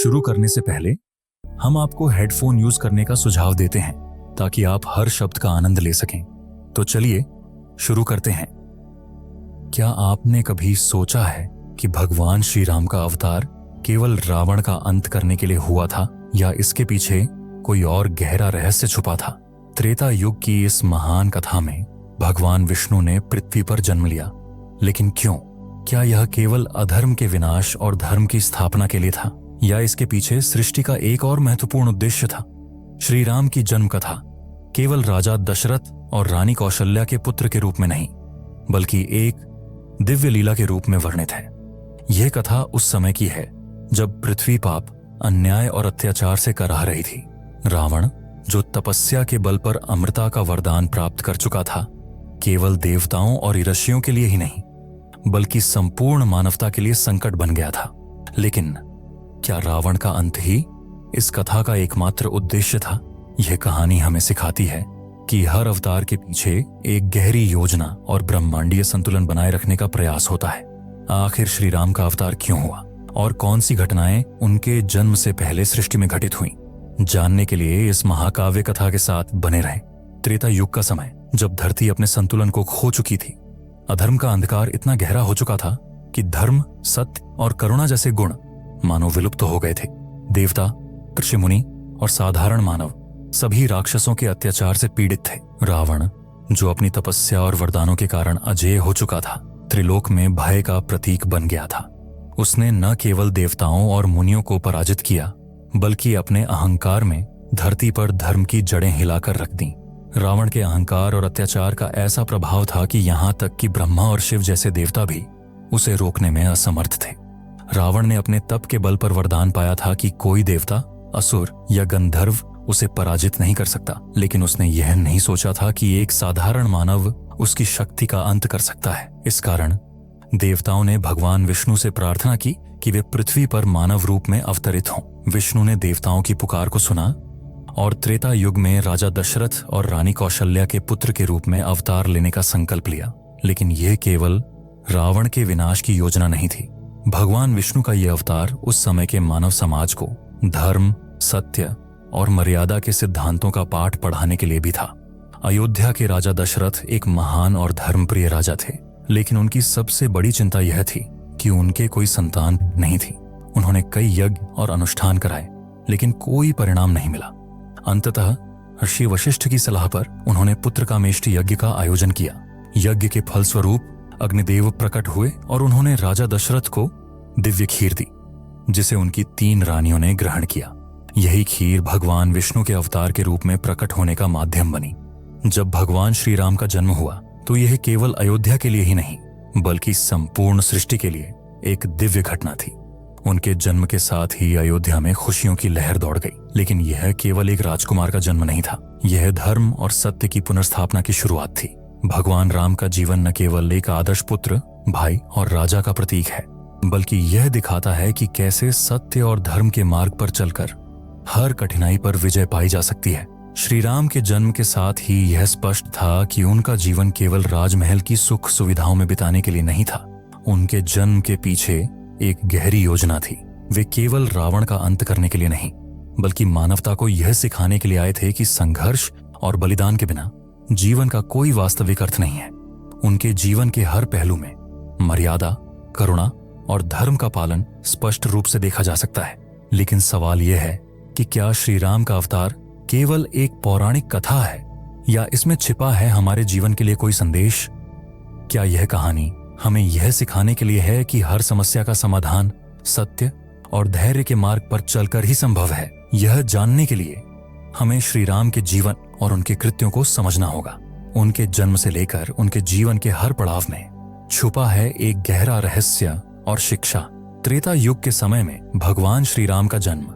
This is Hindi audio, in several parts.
शुरू करने से पहले हम आपको हेडफोन यूज करने का सुझाव देते हैं ताकि आप हर शब्द का आनंद ले सकें। तो चलिए शुरू करते हैं। क्या आपने कभी सोचा है कि भगवान श्री राम का अवतार केवल रावण का अंत करने के लिए हुआ था या इसके पीछे कोई और गहरा रहस्य छुपा था? त्रेता युग की इस महान कथा में भगवान विष्णु ने पृथ्वी पर जन्म लिया, लेकिन क्यों? क्या यह केवल अधर्म के विनाश और धर्म की स्थापना के लिए था या इसके पीछे सृष्टि का एक और महत्वपूर्ण उद्देश्य था? श्री राम की जन्म कथा केवल राजा दशरथ और रानी कौशल्या के पुत्र के रूप में नहीं, बल्कि एक दिव्य लीला के रूप में वर्णित है। यह कथा उस समय की है जब पृथ्वी पाप, अन्याय और अत्याचार से कराह रही थी। रावण, जो तपस्या के बल पर अमृता का वरदान प्राप्त कर चुका था, केवल देवताओं और ऋषियों के लिए ही नहीं बल्कि संपूर्ण मानवता के लिए संकट बन गया था। लेकिन क्या रावण का अंत ही इस कथा का एकमात्र उद्देश्य था? यह कहानी हमें सिखाती है कि हर अवतार के पीछे एक गहरी योजना और ब्रह्मांडीय संतुलन बनाए रखने का प्रयास होता है। आखिर श्री राम का अवतार क्यों हुआ और कौन सी घटनाएं उनके जन्म से पहले सृष्टि में घटित हुई? जानने के लिए इस महाकाव्य कथा के साथ बने रहें। त्रेता युग का समय, जब धरती अपने संतुलन को खो चुकी थी, अधर्म का अंधकार इतना गहरा हो चुका था कि धर्म, सत्य और करुणा जैसे गुण मानो विलुप्त हो गए थे। देवता, ऋषि मुनि और साधारण मानव सभी राक्षसों के अत्याचार से पीड़ित थे। रावण, जो अपनी तपस्या और वरदानों के कारण अजेय हो चुका था, त्रिलोक में भय का प्रतीक बन गया था। उसने न केवल देवताओं और मुनियों को पराजित किया, बल्कि अपने अहंकार में धरती पर धर्म की जड़ें हिलाकर रख दी। रावण के अहंकार और अत्याचार का ऐसा प्रभाव था कि यहाँ तक कि ब्रह्मा और शिव जैसे देवता भी उसे रोकने में असमर्थ थे। रावण ने अपने तप के बल पर वरदान पाया था कि कोई देवता, असुर या गंधर्व उसे पराजित नहीं कर सकता, लेकिन उसने यह नहीं सोचा था कि एक साधारण मानव उसकी शक्ति का अंत कर सकता है। इस कारण देवताओं ने भगवान विष्णु से प्रार्थना की कि वे पृथ्वी पर मानव रूप में अवतरित हों। विष्णु ने देवताओं की पुकार को सुना और त्रेता युग में राजा दशरथ और रानी कौशल्या के पुत्र के रूप में अवतार लेने का संकल्प लिया। लेकिन यह केवल रावण के विनाश की योजना नहीं थी। भगवान विष्णु का यह अवतार उस समय के मानव समाज को धर्म, सत्य और मर्यादा के सिद्धांतों का पाठ पढ़ाने के लिए भी था। अयोध्या के राजा दशरथ एक महान और धर्मप्रिय राजा थे, लेकिन उनकी सबसे बड़ी चिंता यह थी कि उनके कोई संतान नहीं थी। उन्होंने कई यज्ञ और अनुष्ठान कराए, लेकिन कोई परिणाम नहीं मिला। अंततः ऋषि वशिष्ठ की सलाह पर उन्होंने पुत्र कामेष्टि यज्ञ का आयोजन किया। यज्ञ के फलस्वरूप अग्निदेव प्रकट हुए और उन्होंने राजा दशरथ को दिव्य खीर दी, जिसे उनकी 3 रानियों ने ग्रहण किया। यही खीर भगवान विष्णु के अवतार के रूप में प्रकट होने का माध्यम बनी। जब भगवान श्री राम का जन्म हुआ तो यह केवल अयोध्या के लिए ही नहीं बल्कि संपूर्ण सृष्टि के लिए एक दिव्य घटना थी। उनके जन्म के साथ ही अयोध्या में खुशियों की लहर दौड़ गई। लेकिन यह केवल एक राजकुमार का जन्म नहीं था, यह धर्म और सत्य की पुनर्स्थापना की शुरुआत थी। भगवान राम का जीवन न केवल एक आदर्श पुत्र, भाई और राजा का प्रतीक है, बल्कि यह दिखाता है कि कैसे सत्य और धर्म के मार्ग पर चलकर हर कठिनाई पर विजय पाई जा सकती है। श्री राम के जन्म के साथ ही यह स्पष्ट था कि उनका जीवन केवल राजमहल की सुख सुविधाओं में बिताने के लिए नहीं था। उनके जन्म के पीछे एक गहरी योजना थी। वे केवल रावण का अंत करने के लिए नहीं बल्कि मानवता को यह सिखाने के लिए आए थे कि संघर्ष और बलिदान के बिना जीवन का कोई वास्तविक अर्थ नहीं है। उनके जीवन के हर पहलू में मर्यादा, करुणा और धर्म का पालन स्पष्ट रूप से देखा जा सकता है। लेकिन सवाल यह है कि क्या श्री राम का अवतार केवल एक पौराणिक कथा है या इसमें छिपा है हमारे जीवन के लिए कोई संदेश? क्या यह कहानी हमें यह सिखाने के लिए है कि हर समस्या का समाधान सत्य और धैर्य के मार्ग पर चलकर ही संभव है? यह जानने के लिए हमें श्री राम के जीवन और उनके कृत्यों को समझना होगा। उनके जन्म से लेकर उनके जीवन के हर पड़ाव में छुपा है एक गहरा रहस्य और शिक्षा। त्रेता युग के समय में भगवान श्री राम का जन्म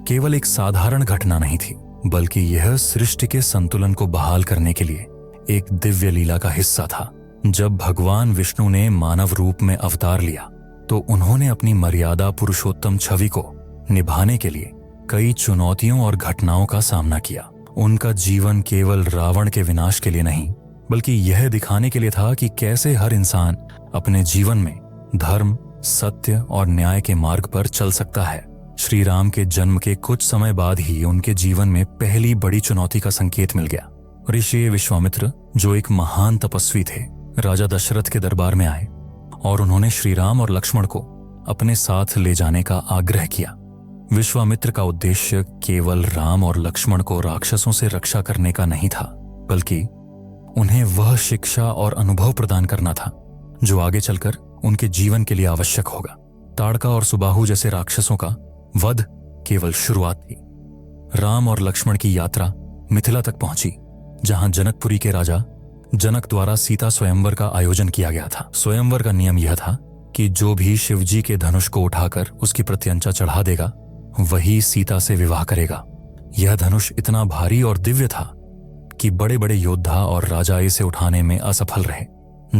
केवल एक साधारण घटना नहीं थी, बल्कि यह सृष्टि के संतुलन को बहाल करने के लिए एक दिव्य लीला का हिस्सा था। जब भगवान विष्णु ने मानव रूप में अवतार लिया तो उन्होंने अपनी मर्यादा पुरुषोत्तम छवि को निभाने के लिए कई चुनौतियों और घटनाओं का सामना किया। उनका जीवन केवल रावण के विनाश के लिए नहीं बल्कि यह दिखाने के लिए था कि कैसे हर इंसान अपने जीवन में धर्म, सत्य और न्याय के मार्ग पर चल सकता है। श्री राम के जन्म के कुछ समय बाद ही उनके जीवन में पहली बड़ी चुनौती का संकेत मिल गया। ऋषि विश्वामित्र, जो एक महान तपस्वी थे, राजा दशरथ के दरबार में आए और उन्होंने श्री राम और लक्ष्मण को अपने साथ ले जाने का आग्रह किया। विश्वामित्र का उद्देश्य केवल राम और लक्ष्मण को राक्षसों से रक्षा करने का नहीं था, बल्कि उन्हें वह शिक्षा और अनुभव प्रदान करना था जो आगे चलकर उनके जीवन के लिए आवश्यक होगा। ताड़का और सुबाहु जैसे राक्षसों का वध केवल शुरुआत थी। राम और लक्ष्मण की यात्रा मिथिला तक पहुंची, जहां जनकपुरी के राजा जनक द्वारा सीता स्वयंवर का आयोजन किया गया था। स्वयंवर का नियम यह था कि जो भी शिवजी के धनुष को उठाकर उसकी प्रत्यंचा चढ़ा देगा, वही सीता से विवाह करेगा। यह धनुष इतना भारी और दिव्य था कि बड़े बड़े योद्धा और राजा इसे उठाने में असफल रहे।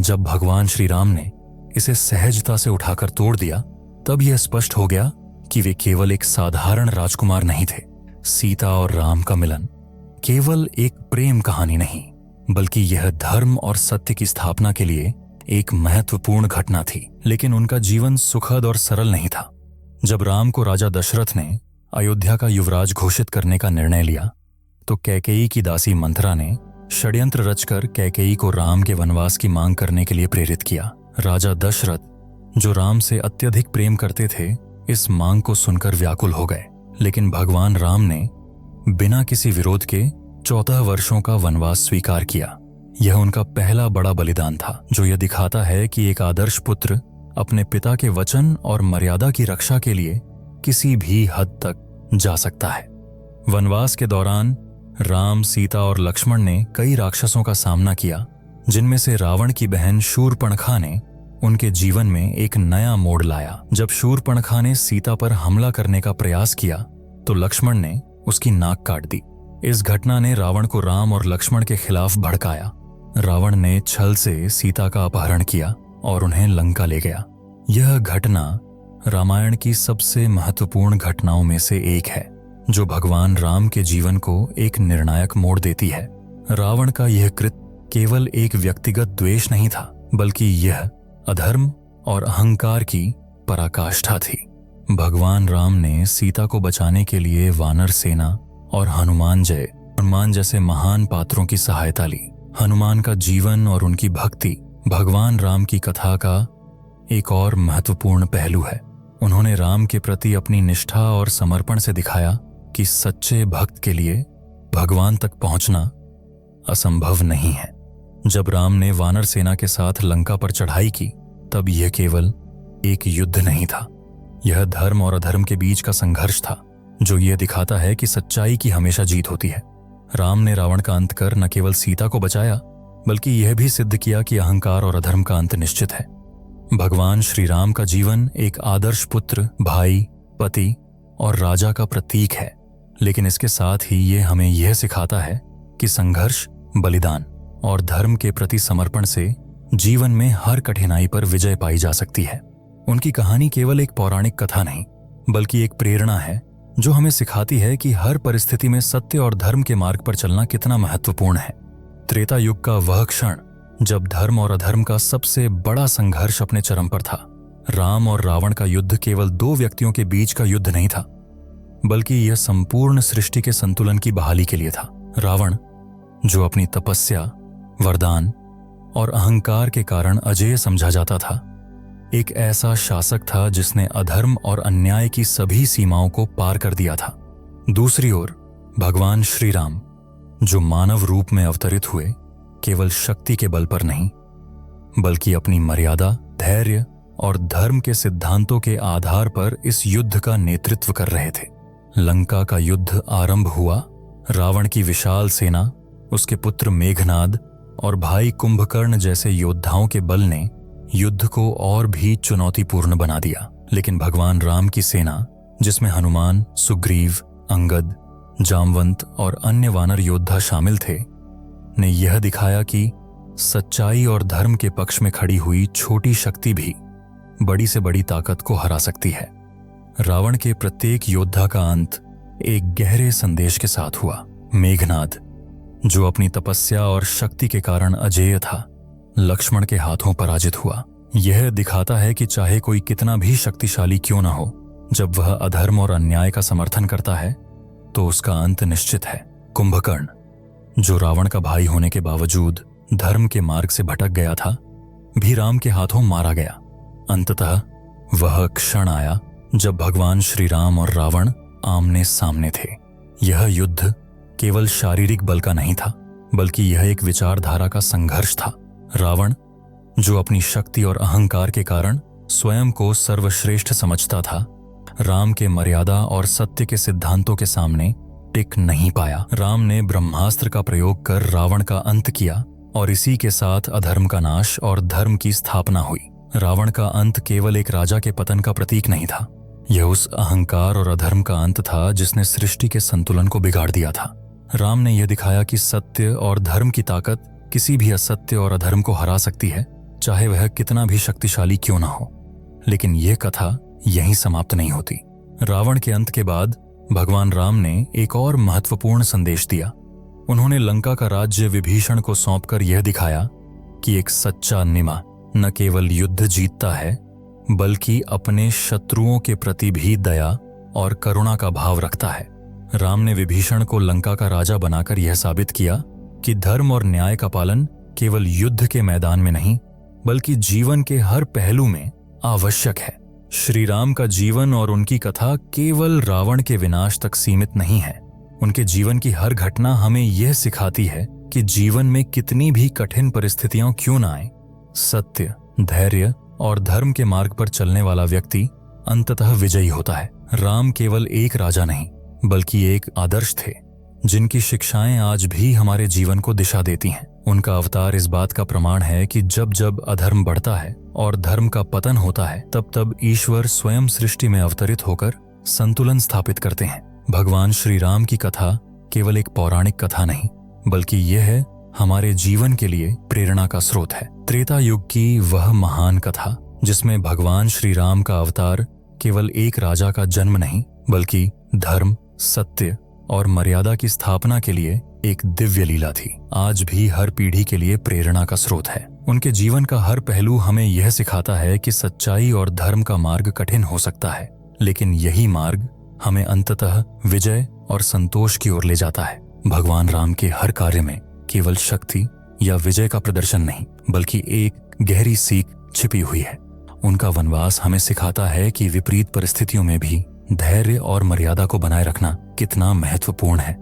जब भगवान श्री राम ने इसे सहजता से उठाकर तोड़ दिया, तब यह स्पष्ट हो गया कि वे केवल एक साधारण राजकुमार नहीं थे। सीता और राम का मिलन केवल एक प्रेम कहानी नहीं, बल्कि यह धर्म और सत्य की स्थापना के लिए एक महत्वपूर्ण घटना थी। लेकिन उनका जीवन सुखद और सरल नहीं था। जब राम को राजा दशरथ ने अयोध्या का युवराज घोषित करने का निर्णय लिया, तो कैकेयी की दासी मंथरा ने षड्यंत्र रचकर कैकेयी को राम के वनवास की मांग करने के लिए प्रेरित किया। राजा दशरथ, जो राम से अत्यधिक प्रेम करते थे, इस मांग को सुनकर व्याकुल हो गए। लेकिन भगवान राम ने बिना किसी विरोध के 14 वर्षों का वनवास स्वीकार किया। यह उनका पहला बड़ा बलिदान था, जो यह दिखाता है कि एक आदर्श पुत्र अपने पिता के वचन और मर्यादा की रक्षा के लिए किसी भी हद तक जा सकता है। वनवास के दौरान राम, सीता और लक्ष्मण ने कई राक्षसों का सामना किया, जिनमें से रावण की बहन शूर्पणखा ने उनके जीवन में एक नया मोड़ लाया। जब शूर्पणखा ने सीता पर हमला करने का प्रयास किया, तो लक्ष्मण ने उसकी नाक काट दी। इस घटना ने रावण को राम और लक्ष्मण के खिलाफ भड़काया। रावण ने छल से सीता का अपहरण किया और उन्हें लंका ले गया। यह घटना रामायण की सबसे महत्वपूर्ण घटनाओं में से एक है, जो भगवान राम के जीवन को एक निर्णायक मोड़ देती है। रावण का यह कृत्य केवल एक व्यक्तिगत द्वेष नहीं था, बल्कि यह अधर्म और अहंकार की पराकाष्ठा थी। भगवान राम ने सीता को बचाने के लिए वानर सेना और हनुमान जैसे महान पात्रों की सहायता ली। हनुमान का जीवन और उनकी भक्ति भगवान राम की कथा का एक और महत्वपूर्ण पहलू है। उन्होंने राम के प्रति अपनी निष्ठा और समर्पण से दिखाया कि सच्चे भक्त के लिए भगवान तक पहुंचना असंभव नहीं है। जब राम ने वानर सेना के साथ लंका पर चढ़ाई की, तब यह केवल एक युद्ध नहीं था, यह धर्म और अधर्म के बीच का संघर्ष था, जो यह दिखाता है कि सच्चाई की हमेशा जीत होती है। राम ने रावण का अंत कर न केवल सीता को बचाया, बल्कि यह भी सिद्ध किया कि अहंकार और अधर्म का अंत निश्चित है। भगवान श्री राम का जीवन एक आदर्श पुत्र, भाई, पति और राजा का प्रतीक है, लेकिन इसके साथ ही ये हमें यह सिखाता है कि संघर्ष, बलिदान और धर्म के प्रति समर्पण से जीवन में हर कठिनाई पर विजय पाई जा सकती है। उनकी कहानी केवल एक पौराणिक कथा नहीं, बल्कि एक प्रेरणा है जो हमें सिखाती है कि हर परिस्थिति में सत्य और धर्म के मार्ग पर चलना कितना महत्वपूर्ण है। त्रेता युग का वह क्षण जब धर्म और अधर्म का सबसे बड़ा संघर्ष अपने चरम पर था। राम और रावण का युद्ध केवल दो व्यक्तियों के बीच का युद्ध नहीं था, बल्कि यह संपूर्ण सृष्टि के संतुलन की बहाली के लिए था। रावण, जो अपनी तपस्या, वरदान और अहंकार के कारण अजेय समझा जाता था, एक ऐसा शासक था जिसने अधर्म और अन्याय की सभी सीमाओं को पार कर दिया था। दूसरी ओर भगवान श्री राम, जो मानव रूप में अवतरित हुए, केवल शक्ति के बल पर नहीं, बल्कि अपनी मर्यादा, धैर्य और धर्म के सिद्धांतों के आधार पर इस युद्ध का नेतृत्व कर रहे थे। लंका का युद्ध आरंभ हुआ। रावण की विशाल सेना, उसके पुत्र मेघनाद और भाई कुंभकर्ण जैसे योद्धाओं के बल ने युद्ध को और भी चुनौतीपूर्ण बना दिया। लेकिन भगवान राम की सेना, जिसमें हनुमान, सुग्रीव, अंगद, जामवंत और अन्य वानर योद्धा शामिल थे, ने यह दिखाया कि सच्चाई और धर्म के पक्ष में खड़ी हुई छोटी शक्ति भी बड़ी से बड़ी ताकत को हरा सकती है। रावण के प्रत्येक योद्धा का अंत एक गहरे संदेश के साथ हुआ। मेघनाद, जो अपनी तपस्या और शक्ति के कारण अजेय था, लक्ष्मण के हाथों पराजित हुआ। यह दिखाता है कि चाहे कोई कितना भी शक्तिशाली क्यों न हो, जब वह अधर्म और अन्याय का समर्थन करता है तो उसका अंत निश्चित है। कुंभकर्ण, जो रावण का भाई होने के बावजूद धर्म के मार्ग से भटक गया था, भी राम के हाथों मारा गया। अंततः वह क्षण आया जब भगवान श्री राम और रावण आमने सामने थे। यह युद्ध केवल शारीरिक बल का नहीं था, बल्कि यह एक विचारधारा का संघर्ष था। रावण, जो अपनी शक्ति और अहंकार के कारण स्वयं को सर्वश्रेष्ठ समझता था, राम के मर्यादा और सत्य के सिद्धांतों के सामने टिक नहीं पाया। राम ने ब्रह्मास्त्र का प्रयोग कर रावण का अंत किया और इसी के साथ अधर्म का नाश और धर्म की स्थापना हुई। रावण का अंत केवल एक राजा के पतन का प्रतीक नहीं था, यह उस अहंकार और अधर्म का अंत था जिसने सृष्टि के संतुलन को बिगाड़ दिया था। राम ने यह दिखाया कि सत्य और धर्म की ताकत किसी भी असत्य और अधर्म को हरा सकती है, चाहे वह कितना भी शक्तिशाली क्यों ना हो। लेकिन यह कथा यहीं समाप्त नहीं होती। रावण के अंत के बाद भगवान राम ने एक और महत्वपूर्ण संदेश दिया। उन्होंने लंका का राज्य विभीषण को सौंपकर यह दिखाया कि एक सच्चा निमा न केवल युद्ध जीतता है, बल्कि अपने शत्रुओं के प्रति भी दया और करुणा का भाव रखता है। राम ने विभीषण को लंका का राजा बनाकर यह साबित किया कि धर्म और न्याय का पालन केवल युद्ध के मैदान में नहीं, बल्कि जीवन के हर पहलू में आवश्यक है। श्री राम का जीवन और उनकी कथा केवल रावण के विनाश तक सीमित नहीं है। उनके जीवन की हर घटना हमें यह सिखाती है कि जीवन में कितनी भी कठिन परिस्थितियां क्यों न आए, सत्य, धैर्य और धर्म के मार्ग पर चलने वाला व्यक्ति अंततः विजयी होता है। राम केवल एक राजा नहीं, बल्कि एक आदर्श थे, जिनकी शिक्षाएं आज भी हमारे जीवन को दिशा देती हैं। उनका अवतार इस बात का प्रमाण है कि जब जब अधर्म बढ़ता है और धर्म का पतन होता है, तब तब ईश्वर स्वयं सृष्टि में अवतरित होकर संतुलन स्थापित करते हैं। भगवान श्री राम की कथा केवल एक पौराणिक कथा नहीं, बल्कि यह है हमारे जीवन के लिए प्रेरणा का स्रोत है। त्रेता युग की वह महान कथा जिसमें भगवान श्री राम का अवतार केवल एक राजा का जन्म नहीं, बल्कि धर्म, सत्य और मर्यादा की स्थापना के लिए एक दिव्य लीला थी, आज भी हर पीढ़ी के लिए प्रेरणा का स्रोत है। उनके जीवन का हर पहलू हमें यह सिखाता है कि सच्चाई और धर्म का मार्ग कठिन हो सकता है, लेकिन यही मार्ग हमें अंततः विजय और संतोष की ओर ले जाता है। भगवान राम के हर कार्य में केवल शक्ति या विजय का प्रदर्शन नहीं, बल्कि एक गहरी सीख छिपी हुई है। उनका वनवास हमें सिखाता है कि विपरीत परिस्थितियों में भी धैर्य और मर्यादा को बनाए रखना कितना महत्वपूर्ण है।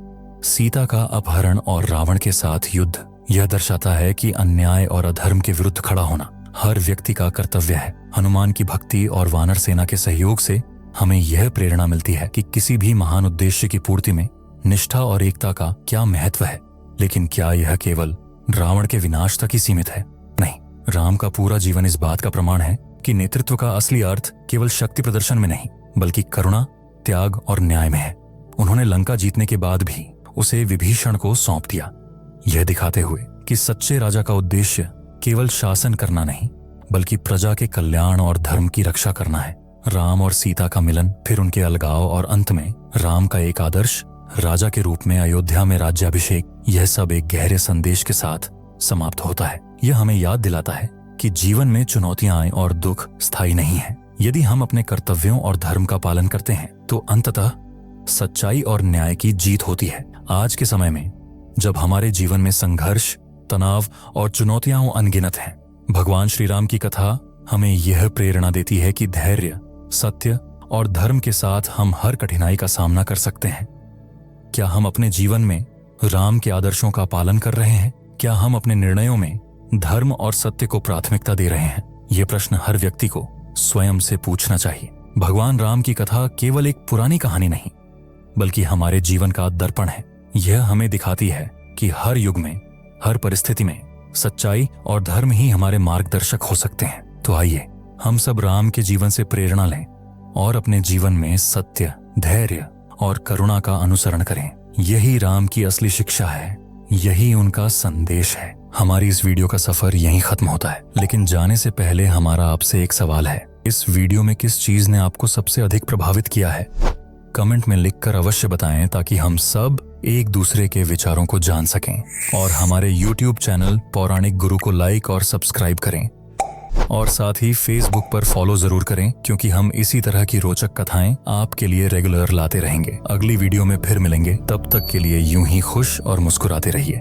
सीता का अपहरण और रावण के साथ युद्ध यह दर्शाता है कि अन्याय और अधर्म के विरुद्ध खड़ा होना हर व्यक्ति का कर्तव्य है। हनुमान की भक्ति और वानर सेना के सहयोग से हमें यह प्रेरणा मिलती है कि किसी भी महान उद्देश्य की पूर्ति में निष्ठा और एकता का क्या महत्व है। लेकिन क्या यह केवल रावण के विनाश तक ही सीमित है? नहीं, राम का पूरा जीवन इस बात का प्रमाण है कि नेतृत्व का असली अर्थ केवल शक्ति प्रदर्शन में नहीं, बल्कि करुणा, त्याग और न्याय में है। उन्होंने लंका जीतने के बाद भी उसे विभीषण को सौंप दिया, यह दिखाते हुए कि सच्चे राजा का उद्देश्य केवल शासन करना नहीं, बल्कि प्रजा के कल्याण और धर्म की रक्षा करना है। राम और सीता का मिलन, फिर उनके अलगाव और अंत में राम का एक आदर्श राजा के रूप में अयोध्या में राज्याभिषेक, यह सब एक गहरे संदेश के साथ समाप्त होता है। यह हमें याद दिलाता है कि जीवन में चुनौतियां आए और दुख स्थायी नहीं है। यदि हम अपने कर्तव्यों और धर्म का पालन करते हैं तो अंततः सच्चाई और न्याय की जीत होती है। आज के समय में जब हमारे जीवन में संघर्ष, तनाव और चुनौतियां अनगिनत हैं, भगवान श्री राम की कथा हमें यह प्रेरणा देती है कि धैर्य, सत्य और धर्म के साथ हम हर कठिनाई का सामना कर सकते हैं। क्या हम अपने जीवन में राम के आदर्शों का पालन कर रहे हैं? क्या हम अपने निर्णयों में धर्म और सत्य को प्राथमिकता दे रहे हैं? ये प्रश्न हर व्यक्ति को स्वयं से पूछना चाहिए। भगवान राम की कथा केवल एक पुरानी कहानी नहीं, बल्कि हमारे जीवन का दर्पण है। यह हमें दिखाती है कि हर युग में, हर परिस्थिति में सच्चाई और धर्म ही हमारे मार्गदर्शक हो सकते हैं। तो आइए हम सब राम के जीवन से प्रेरणा लें और अपने जीवन में सत्य, धैर्य और करुणा का अनुसरण करें। यही राम की असली शिक्षा है, यही उनका संदेश है। हमारी इस वीडियो का सफर यहीं खत्म होता है, लेकिन जाने से पहले हमारा आपसे एक सवाल है। इस वीडियो में किस चीज ने आपको सबसे अधिक प्रभावित किया है? कमेंट में लिखकर अवश्य बताएं, ताकि हम सब एक दूसरे के विचारों को जान सकें। और हमारे YouTube चैनल पौराणिक गुरु को लाइक और सब्सक्राइब करें, और साथ ही फेसबुक पर फॉलो जरूर करें, क्योंकि हम इसी तरह की रोचक कथाएं आपके लिए रेगुलर लाते रहेंगे। अगली वीडियो में फिर मिलेंगे, तब तक के लिए यूं ही खुश और मुस्कुराते रहिए।